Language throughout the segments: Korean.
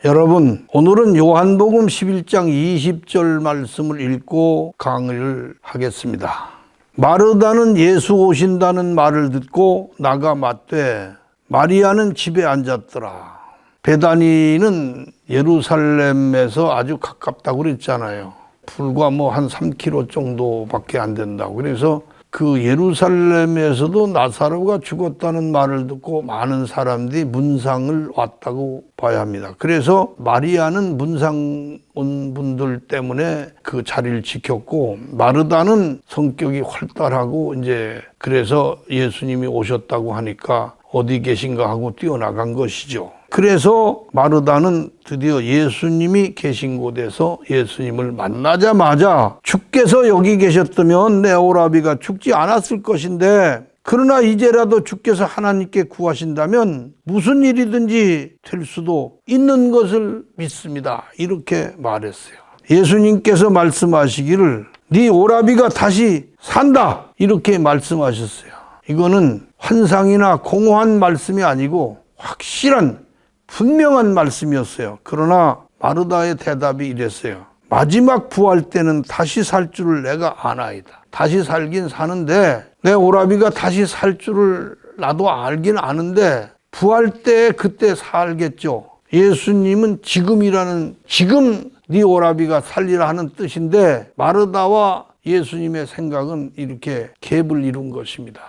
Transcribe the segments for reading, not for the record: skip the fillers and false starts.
여러분, 오늘은 요한복음 11장 20절 말씀을 읽고 강의를 하겠습니다. 마르다는 예수 오신다는 말을 듣고 나가 맞되 마리아는 집에 앉았더라. 베다니는 예루살렘에서 아주 가깝다고 그랬잖아요. 불과 한 3km 정도밖에 안 된다고. 그래서 그 예루살렘에서도 나사로가 죽었다는 말을 듣고 많은 사람들이 문상을 왔다고 봐야 합니다. 그래서 마리아는 문상 온 분들 때문에 그 자리를 지켰고, 마르다는 성격이 활달하고 그래서 예수님이 오셨다고 하니까 어디 계신가 하고 뛰어나간 것이죠. 그래서 마르다는 드디어 예수님이 계신 곳에서 예수님을 만나자마자 주께서 여기 계셨다면 내 오라비가 죽지 않았을 것인데, 그러나 이제라도 주께서 하나님께 구하신다면 무슨 일이든지 될 수도 있는 것을 믿습니다. 이렇게 말했어요. 예수님께서 말씀하시기를 네 오라비가 다시 산다, 이렇게 말씀하셨어요. 이거는 환상이나 공허한 말씀이 아니고 확실한 분명한 말씀이었어요. 그러나 마르다의 대답이 이랬어요. 마지막 부활 때는 다시 살 줄을 내가 아나이다. 다시 살긴 사는데 내 오라비가 다시 살 줄을 나도 알긴 아는데 부활 때 그때 살겠죠. 예수님은 지금 네 오라비가 살리라 하는 뜻인데, 마르다와 예수님의 생각은 이렇게 갭을 이룬 것입니다.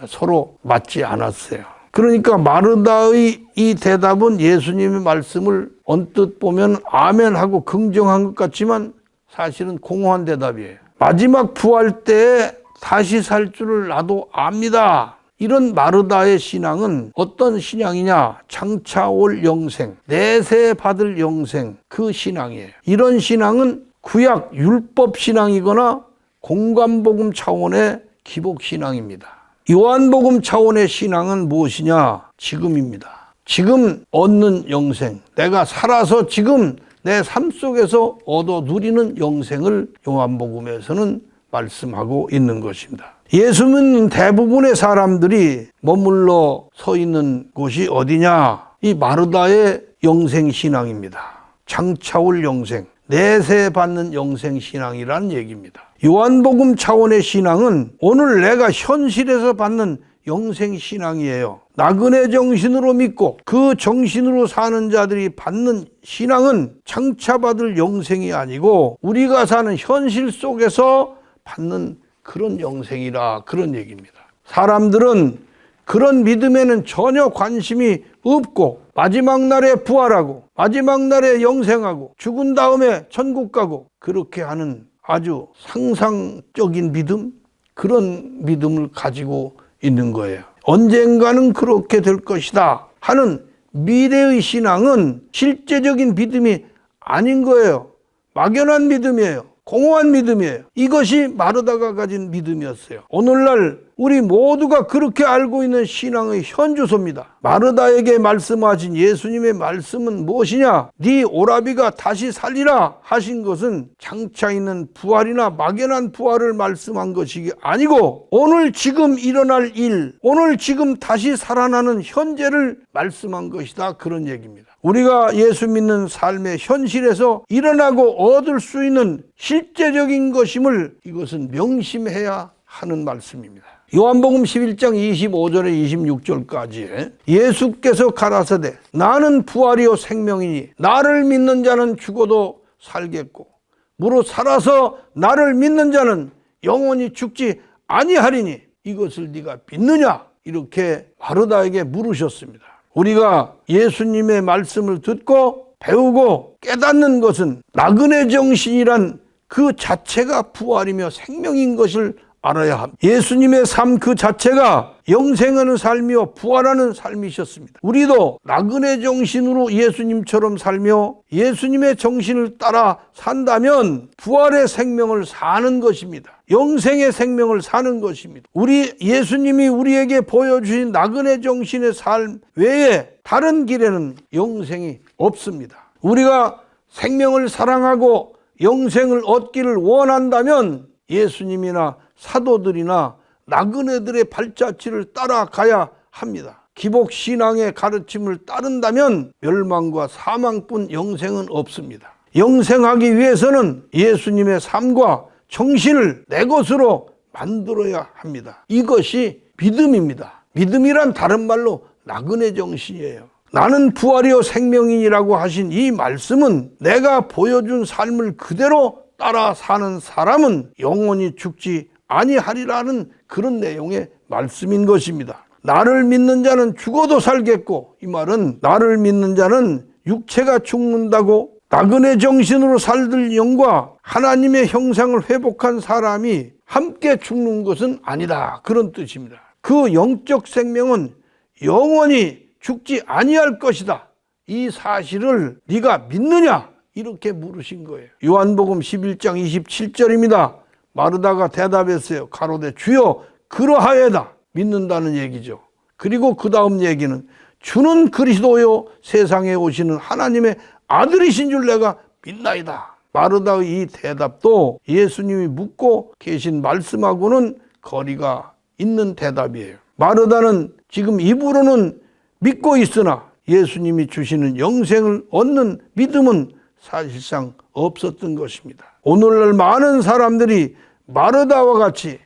서로 맞지 않았어요. 그러니까 마르다의 이 대답은 예수님의 말씀을 언뜻 보면 아멘하고 긍정한 것 같지만 사실은 공허한 대답이에요. 마지막 부활 때에 다시 살 줄을 나도 압니다. 이런 마르다의 신앙은 어떤 신앙이냐? 장차 올 영생, 내세 받을 영생, 그 신앙이에요. 이런 신앙은 구약 율법 신앙이거나 공관복음 차원의 기복 신앙입니다. 요한복음 차원의 신앙은 무엇이냐? 지금입니다. 지금 얻는 영생, 내가 살아서 지금 내 삶 속에서 얻어 누리는 영생을 요한복음에서는 말씀하고 있는 것입니다. 예수 믿는 대부분의 사람들이 머물러 서 있는 곳이 어디냐? 이 마르다의 영생 신앙입니다. 장차 올 영생, 내세 받는 영생 신앙이라는 얘기입니다. 요한복음 차원의 신앙은 오늘 내가 현실에서 받는 영생 신앙이에요. 나그네 정신으로 믿고 그 정신으로 사는 자들이 받는 신앙은 장차 받을 영생이 아니고 우리가 사는 현실 속에서 받는 그런 영생이라, 그런 얘기입니다. 사람들은 그런 믿음에는 전혀 관심이 없고 마지막 날에 부활하고 마지막 날에 영생하고 죽은 다음에 천국 가고 그렇게 하는 아주 상상적인 믿음, 그런 믿음을 가지고 있는 거예요. 언젠가는 그렇게 될 것이다 하는 미래의 신앙은 실제적인 믿음이 아닌 거예요. 막연한 믿음이에요. 공허한 믿음이에요. 이것이 마르다가 가진 믿음이었어요. 오늘날 우리 모두가 그렇게 알고 있는 신앙의 현주소입니다. 마르다에게 말씀하신 예수님의 말씀은 무엇이냐? 네 오라비가 다시 살리라 하신 것은 장차 있는 부활이나 막연한 부활을 말씀한 것이 아니고 오늘 지금 일어날 일, 오늘 지금 다시 살아나는 현재를 말씀한 것이다, 그런 얘기입니다. 우리가 예수 믿는 삶의 현실에서 일어나고 얻을 수 있는 실제적인 것임을 이것은 명심해야 하는 말씀입니다. 요한복음 11장 25절에 26절까지 예수께서 가라사대 나는 부활이요 생명이니 나를 믿는 자는 죽어도 살겠고 무릇 살아서 나를 믿는 자는 영원히 죽지 아니하리니 이것을 네가 믿느냐? 이렇게 마르다에게 물으셨습니다. 우리가 예수님의 말씀을 듣고 배우고 깨닫는 것은 나그네 정신이란 그 자체가 부활이며 생명인 것을 알아야 합니다. 예수님의 삶 그 자체가 영생하는 삶이요 부활하는 삶이셨습니다. 우리도 나그네 정신으로 예수님처럼 살며 예수님의 정신을 따라 산다면 부활의 생명을 사는 것입니다. 영생의 생명을 사는 것입니다. 예수님이 우리에게 보여주신 나그네 정신의 삶 외에 다른 길에는 영생이 없습니다. 우리가 생명을 사랑하고 영생을 얻기를 원한다면 예수님이나 사도들이나 나그네들의 발자취를 따라가야 합니다. 기복 신앙의 가르침을 따른다면 멸망과 사망뿐 영생은 없습니다. 영생하기 위해서는 예수님의 삶과 정신을 내 것으로 만들어야 합니다. 이것이 믿음입니다. 믿음이란 다른 말로 나그네 정신이에요. 나는 부활이요 생명이라고 하신 이 말씀은 내가 보여준 삶을 그대로 따라 사는 사람은 영원히 죽지 아니하리라는 그런 내용의 말씀인 것입니다. 나를 믿는 자는 죽어도 살겠고, 이 말은 나를 믿는 자는 육체가 죽는다고 나그네 정신으로 살들 영과 하나님의 형상을 회복한 사람이 함께 죽는 것은 아니다, 그런 뜻입니다. 그 영적 생명은 영원히 죽지 아니할 것이다. 이 사실을 네가 믿느냐? 이렇게 물으신 거예요. 요한복음 11장 27절입니다. 마르다가 대답했어요. 가로되 주여 그러하여다. 믿는다는 얘기죠. 그리고 그 다음 얘기는 주는 그리스도요 세상에 오시는 하나님의 아들이신 줄 내가 믿나이다. 마르다의 이 대답도 예수님이 묻고 계신 말씀하고는 거리가 있는 대답이에요. 마르다는 지금 입으로는 믿고 있으나 예수님이 주시는 영생을 얻는 믿음은 사실상 없었던 것입니다. 오늘날 많은 사람들이 마르다와 같이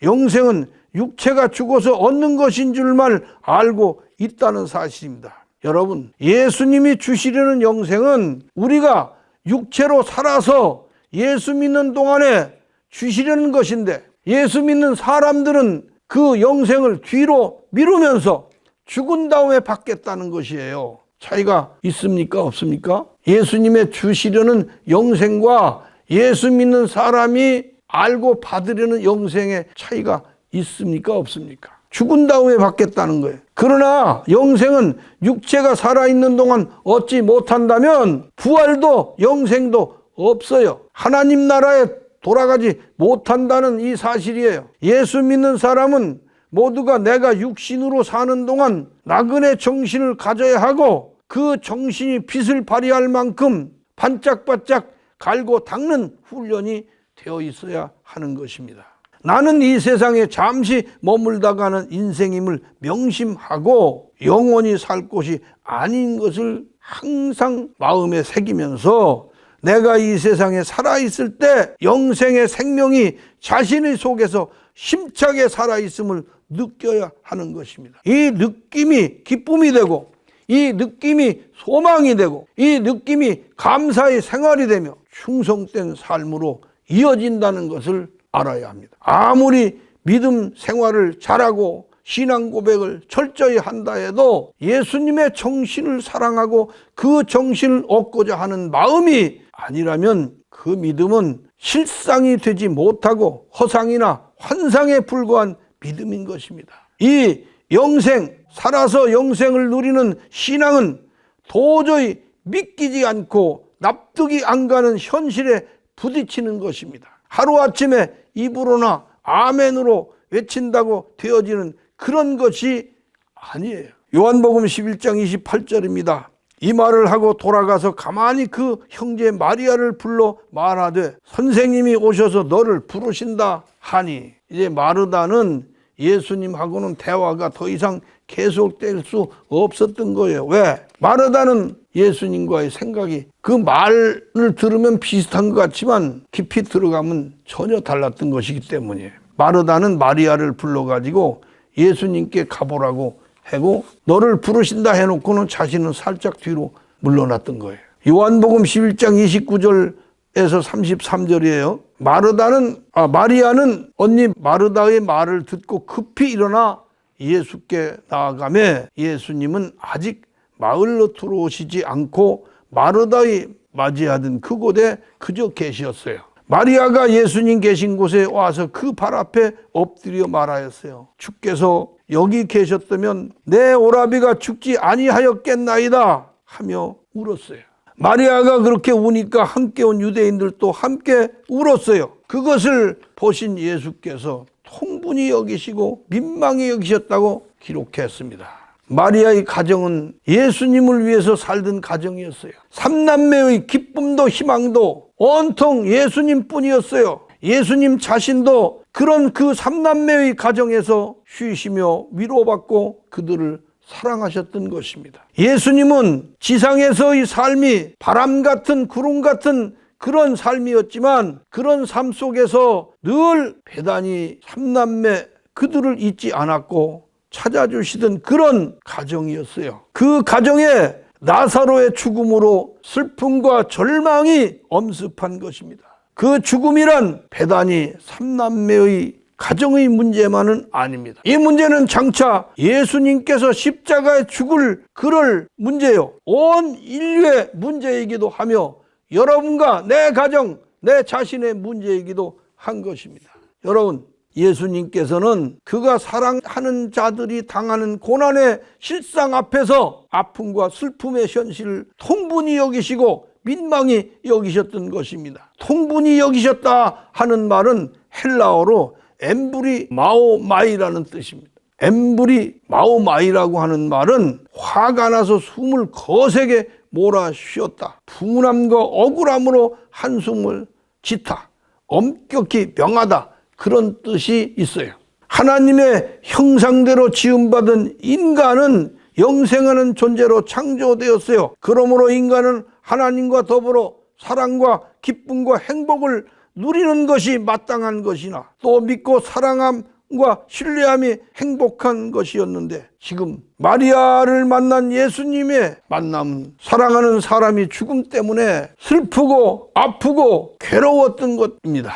영생은 육체가 죽어서 얻는 것인 줄만 알고 있다는 사실입니다. 여러분, 예수님이 주시려는 영생은 우리가 육체로 살아서 예수 믿는 동안에 주시려는 것인데, 예수 믿는 사람들은 그 영생을 뒤로 미루면서 죽은 다음에 받겠다는 것이에요. 차이가 있습니까? 없습니까? 예수님의 주시려는 영생과 예수 믿는 사람이 알고 받으려는 영생의 차이가 있습니까? 없습니까? 죽은 다음에 받겠다는 거예요. 그러나 영생은 육체가 살아있는 동안 얻지 못한다면 부활도 영생도 없어요. 하나님 나라에 돌아가지 못한다는 이 사실이에요. 예수 믿는 사람은 모두가 내가 육신으로 사는 동안 나그네 정신을 가져야 하고, 그 정신이 빛을 발휘할 만큼 반짝반짝 갈고 닦는 훈련이 되어 있어야 하는 것입니다. 나는 이 세상에 잠시 머물다가는 인생임을 명심하고 영원히 살 곳이 아닌 것을 항상 마음에 새기면서 내가 이 세상에 살아있을 때 영생의 생명이 자신의 속에서 힘차게 살아있음을 느껴야 하는 것입니다. 이 느낌이 기쁨이 되고, 이 느낌이 소망이 되고, 이 느낌이 감사의 생활이 되며 충성된 삶으로 이어진다는 것을 알아야 합니다. 아무리 믿음 생활을 잘하고 신앙 고백을 철저히 한다 해도 예수님의 정신을 사랑하고 그 정신을 얻고자 하는 마음이 아니라면 그 믿음은 실상이 되지 못하고 허상이나 환상에 불과한 믿음인 것입니다. 이 영생, 살아서 영생을 누리는 신앙은 도저히 믿기지 않고 납득이 안 가는 현실에 부딪히는 것입니다. 하루아침에 입으로나 아멘으로 외친다고 되어지는 그런 것이 아니에요. 요한복음 11장 28절입니다. 이 말을 하고 돌아가서 가만히 그 형제 마리아를 불러 말하되 선생님이 오셔서 너를 부르신다 하니, 이제 마르다는 예수님하고는 대화가 더 이상 계속될 수 없었던 거예요. 왜? 마르다는 예수님과의 생각이 그 말을 들으면 비슷한 것 같지만 깊이 들어가면 전혀 달랐던 것이기 때문이에요. 마르다는 마리아를 불러가지고 예수님께 가보라고 하고 너를 부르신다 해놓고는 자신은 살짝 뒤로 물러났던 거예요. 요한복음 11장 29절에서 33절이에요. 마리아는 언니 마르다의 말을 듣고 급히 일어나 예수께 나아가매 예수님은 아직 마을로 들어오시지 않고 마르다의 맞이하던 그곳에 그저 계셨어요. 마리아가 예수님 계신 곳에 와서 그 발 앞에 엎드려 말하였어요. 주께서 여기 계셨다면 내 오라비가 죽지 아니하였겠나이다 하며 울었어요. 마리아가 그렇게 우니까 함께 온 유대인들도 함께 울었어요. 그것을 보신 예수께서 통분히 여기시고 민망히 여기셨다고 기록했습니다. 마리아의 가정은 예수님을 위해서 살던 가정이었어요. 삼남매의 기쁨도 희망도 온통 예수님뿐이었어요. 예수님 자신도 그런 그 삼남매의 가정에서 쉬시며 위로받고 그들을 사랑하셨던 것입니다. 예수님은 지상에서의 삶이 바람 같은 구름 같은 그런 삶이었지만 그런 삶 속에서 늘 베다니 삼남매 그들을 잊지 않았고 찾아주시던 그런 가정이었어요. 그 가정에 나사로의 죽음으로 슬픔과 절망이 엄습한 것입니다. 그 죽음이란 베다니 삼남매의 가정의 문제만은 아닙니다. 이 문제는 장차 예수님께서 십자가에 죽을 그럴 문제요, 온 인류의 문제이기도 하며 여러분과 내 가정, 내 자신의 문제이기도 한 것입니다. 여러분, 예수님께서는 그가 사랑하는 자들이 당하는 고난의 실상 앞에서 아픔과 슬픔의 현실을 통분히 여기시고 민망히 여기셨던 것입니다. 통분히 여기셨다 하는 말은 헬라어로 엠브리 마오마이라는 뜻입니다. 엠브리 마오마이라고 하는 말은 화가 나서 숨을 거세게 몰아쉬었다, 분함과 억울함으로 한숨을 짓다, 엄격히 명하다, 그런 뜻이 있어요. 하나님의 형상대로 지음받은 인간은 영생하는 존재로 창조되었어요. 그러므로 인간은 하나님과 더불어 사랑과 기쁨과 행복을 누리는 것이 마땅한 것이나 또 믿고 사랑함과 신뢰함이 행복한 것이었는데, 지금 마리아를 만난 예수님의 만남은 사랑하는 사람이 죽음 때문에 슬프고 아프고 괴로웠던 것입니다.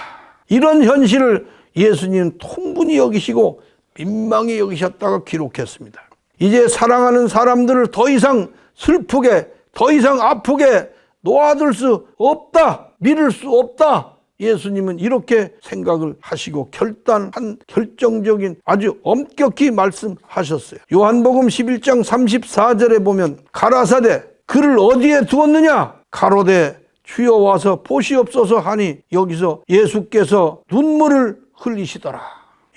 이런 현실을 예수님은 통분히 여기시고 민망히 여기셨다고 기록했습니다. 이제 사랑하는 사람들을 더 이상 슬프게, 더 이상 아프게 놓아둘 수 없다, 미룰 수 없다, 예수님은 이렇게 생각을 하시고 결단한 결정적인 아주 엄격히 말씀하셨어요. 요한복음 11장 34절에 보면 가라사대 그를 어디에 두었느냐? 가로되 주여 와서 보시옵소서 하니 여기서 예수께서 눈물을 흘리시더라.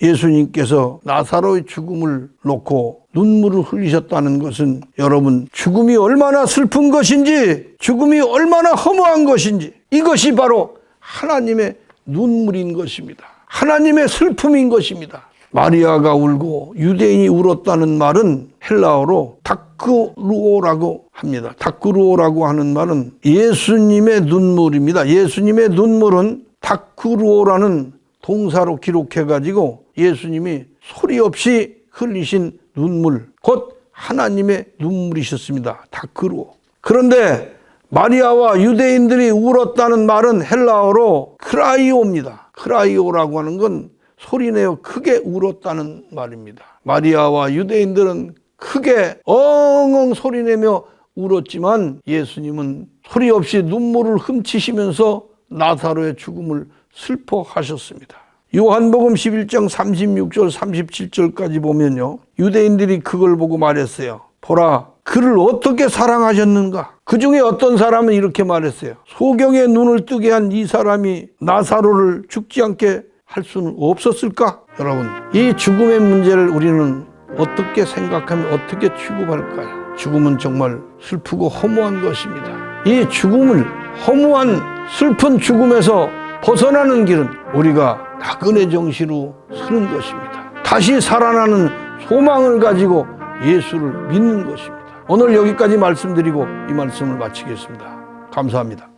예수님께서 나사로의 죽음을 놓고 눈물을 흘리셨다는 것은 여러분, 죽음이 얼마나 슬픈 것인지, 죽음이 얼마나 허무한 것인지, 이것이 바로 하나님의 눈물인 것입니다. 하나님의 슬픔인 것입니다. 마리아가 울고 유대인이 울었다는 말은 헬라어로 다크루오라고 합니다. 다크루오라고 하는 말은 예수님의 눈물입니다. 예수님의 눈물은 다크루오라는 동사로 기록해가지고 예수님이 소리 없이 흘리신 눈물, 곧 하나님의 눈물이셨습니다. 다크루오. 그런데 마리아와 유대인들이 울었다는 말은 헬라어로 크라이오입니다. 크라이오라고 하는 건 소리내어 크게 울었다는 말입니다. 마리아와 유대인들은 크게 엉엉 소리내며 울었지만 예수님은 소리 없이 눈물을 훔치시면서 나사로의 죽음을 슬퍼하셨습니다. 요한복음 11장 36절 37절까지 보면요, 유대인들이 그걸 보고 말했어요. 보라, 그를 어떻게 사랑하셨는가? 그 중에 어떤 사람은 이렇게 말했어요. 소경의 눈을 뜨게 한 이 사람이 나사로를 죽지 않게 할 수는 없었을까? 여러분, 이 죽음의 문제를 우리는 어떻게 생각하면 어떻게 취급할까요? 죽음은 정말 슬프고 허무한 것입니다. 이 죽음을, 허무한 슬픈 죽음에서 벗어나는 길은 우리가 나그네 정신으로 서는 것입니다. 다시 살아나는 소망을 가지고 예수를 믿는 것입니다. 오늘 여기까지 말씀드리고 이 말씀을 마치겠습니다. 감사합니다.